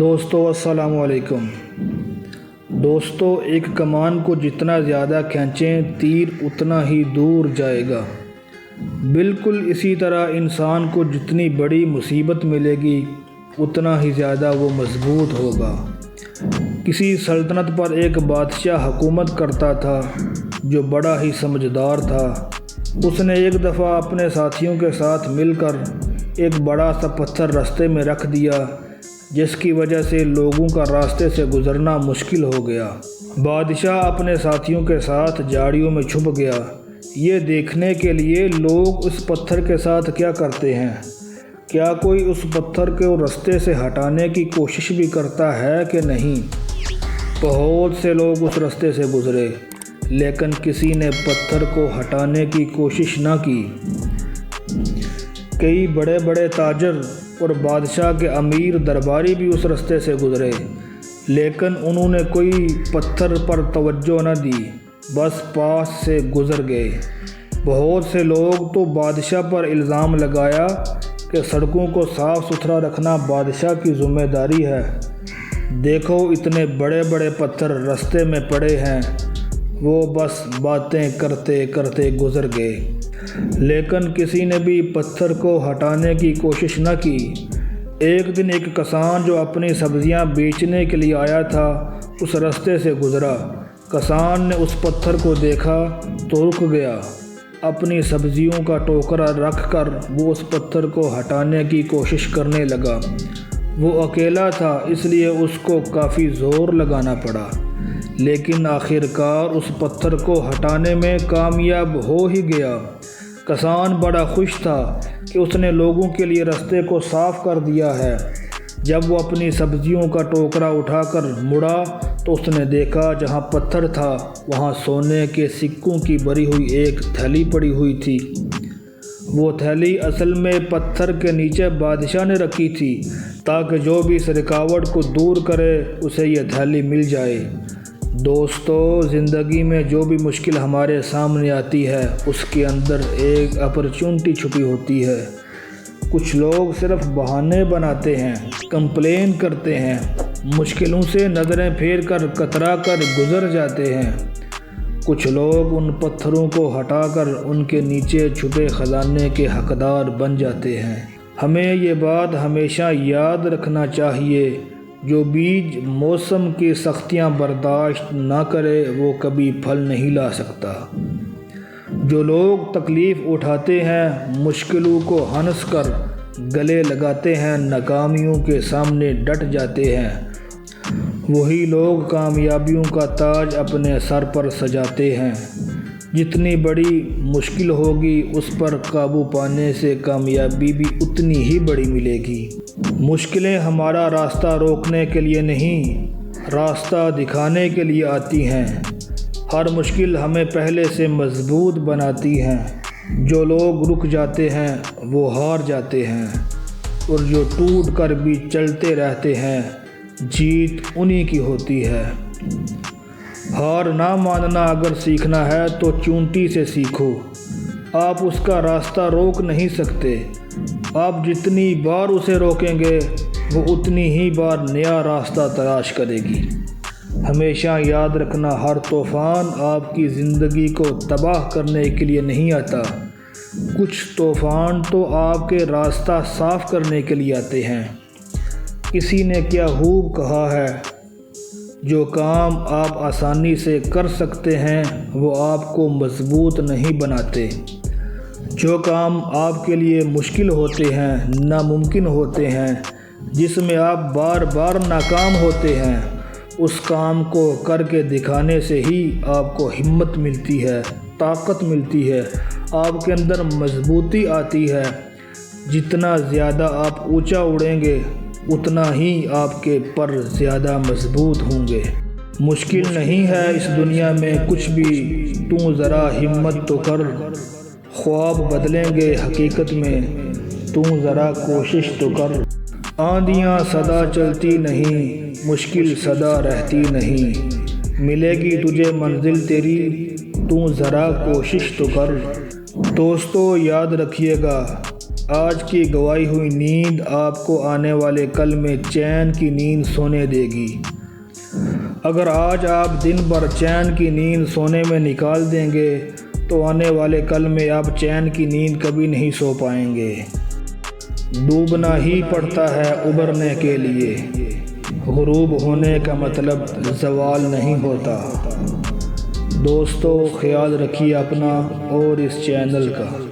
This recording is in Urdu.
دوستو السلام علیکم۔ دوستو، ایک کمان کو جتنا زیادہ کھینچیں تیر اتنا ہی دور جائے گا۔ بالکل اسی طرح انسان کو جتنی بڑی مصیبت ملے گی اتنا ہی زیادہ وہ مضبوط ہوگا۔ کسی سلطنت پر ایک بادشاہ حکومت کرتا تھا جو بڑا ہی سمجھدار تھا۔ اس نے ایک دفعہ اپنے ساتھیوں کے ساتھ مل کر ایک بڑا سا پتھر راستے میں رکھ دیا جس کی وجہ سے لوگوں کا راستے سے گزرنا مشکل ہو گیا۔ بادشاہ اپنے ساتھیوں کے ساتھ جھاڑیوں میں چھپ گیا، یہ دیکھنے کے لیے لوگ اس پتھر کے ساتھ کیا کرتے ہیں، کیا کوئی اس پتھر کو راستے سے ہٹانے کی کوشش بھی کرتا ہے کہ نہیں۔ بہت سے لوگ اس راستے سے گزرے لیکن کسی نے پتھر کو ہٹانے کی کوشش نہ کی۔ کئی بڑے بڑے تاجر اور بادشاہ کے امیر درباری بھی اس راستے سے گزرے لیکن انہوں نے کوئی پتھر پر توجہ نہ دی، بس پاس سے گزر گئے۔ بہت سے لوگ تو بادشاہ پر الزام لگایا کہ سڑکوں کو صاف ستھرا رکھنا بادشاہ کی ذمہ داری ہے، دیکھو اتنے بڑے بڑے پتھر راستے میں پڑے ہیں۔ وہ بس باتیں کرتے کرتے گزر گئے لیکن کسی نے بھی پتھر کو ہٹانے کی کوشش نہ کی۔ ایک دن ایک کسان جو اپنی سبزیاں بیچنے کے لیے آیا تھا اس راستے سے گزرا۔ کسان نے اس پتھر کو دیکھا تو رک گیا، اپنی سبزیوں کا ٹوکرا رکھ کر وہ اس پتھر کو ہٹانے کی کوشش کرنے لگا۔ وہ اکیلا تھا اس لیے اس کو کافی زور لگانا پڑا لیکن آخرکار اس پتھر کو ہٹانے میں کامیاب ہو ہی گیا۔ کسان بڑا خوش تھا کہ اس نے لوگوں کے لیے راستے کو صاف کر دیا ہے۔ جب وہ اپنی سبزیوں کا ٹوکرا اٹھا کر مڑا تو اس نے دیکھا جہاں پتھر تھا وہاں سونے کے سکوں کی بھری ہوئی ایک تھیلی پڑی ہوئی تھی۔ وہ تھیلی اصل میں پتھر کے نیچے بادشاہ نے رکھی تھی تاکہ جو بھی اس رکاوٹ کو دور کرے اسے یہ تھیلی مل جائے۔ دوستو، زندگی میں جو بھی مشکل ہمارے سامنے آتی ہے اس کے اندر ایک اپرچونٹی چھپی ہوتی ہے۔ کچھ لوگ صرف بہانے بناتے ہیں، کمپلین کرتے ہیں، مشکلوں سے نظریں پھیر کر کترا کر گزر جاتے ہیں۔ کچھ لوگ ان پتھروں کو ہٹا کر ان کے نیچے چھپے خزانے کے حقدار بن جاتے ہیں۔ ہمیں یہ بات ہمیشہ یاد رکھنا چاہیے، جو بیج موسم کی سختیاں برداشت نہ کرے وہ کبھی پھل نہیں لا سکتا۔ جو لوگ تکلیف اٹھاتے ہیں، مشکلوں کو ہنس کر گلے لگاتے ہیں، ناکامیوں کے سامنے ڈٹ جاتے ہیں، وہی لوگ کامیابیوں کا تاج اپنے سر پر سجاتے ہیں۔ جتنی بڑی مشکل ہوگی اس پر قابو پانے سے کامیابی بھی اتنی ہی بڑی ملے گی۔ مشکلیں ہمارا راستہ روکنے کے لیے نہیں، راستہ دکھانے کے لیے آتی ہیں۔ ہر مشکل ہمیں پہلے سے مضبوط بناتی ہیں۔ جو لوگ رک جاتے ہیں وہ ہار جاتے ہیں اور جو ٹوٹ کر بھی چلتے رہتے ہیں جیت انہی کی ہوتی ہے۔ ہار نہ ماننا اگر سیکھنا ہے تو چونٹی سے سیکھو، آپ اس کا راستہ روک نہیں سکتے۔ آپ جتنی بار اسے روکیں گے وہ اتنی ہی بار نیا راستہ تلاش کرے گی۔ ہمیشہ یاد رکھنا، ہر طوفان آپ کی زندگی کو تباہ کرنے کے لیے نہیں آتا، کچھ طوفان تو آپ کے راستہ صاف کرنے کے لیے آتے ہیں۔ کسی نے کیا خوب کہا ہے، جو کام آپ آسانی سے کر سکتے ہیں وہ آپ کو مضبوط نہیں بناتے۔ جو کام آپ کے لیے مشکل ہوتے ہیں، ناممکن ہوتے ہیں، جس میں آپ بار بار ناکام ہوتے ہیں، اس کام کو کر کے دکھانے سے ہی آپ کو ہمت ملتی ہے، طاقت ملتی ہے، آپ کے اندر مضبوطی آتی ہے۔ جتنا زیادہ آپ اونچا اڑیں گے اتنا ہی آپ کے پر زیادہ مضبوط ہوں گے۔ مشکل نہیں ہے اس دنیا میں کچھ بھی، تو ذرا ہمت تو کر، خواب بدلیں گے حقیقت میں، تو ذرا کوشش تو کر۔ آندیاں سدا چلتی نہیں، مشکل سدا رہتی نہیں، ملے گی تجھے منزل تیری، تو ذرا کوشش تو کر۔ دوستو، یاد رکھیے گا، آج کی گوائی ہوئی نیند آپ کو آنے والے کل میں چین کی نیند سونے دے گی۔ اگر آج آپ دن بھر چین کی نیند سونے میں نکال دیں گے تو آنے والے کل میں آپ چین کی نیند کبھی نہیں سو پائیں گے۔ ڈوبنا ہی پڑتا ہے ابھرنے کے لیے، غروب ہونے کا مطلب زوال نہیں ہوتا۔ دوستو خیال رکھیے اپنا اور اس چینل کا۔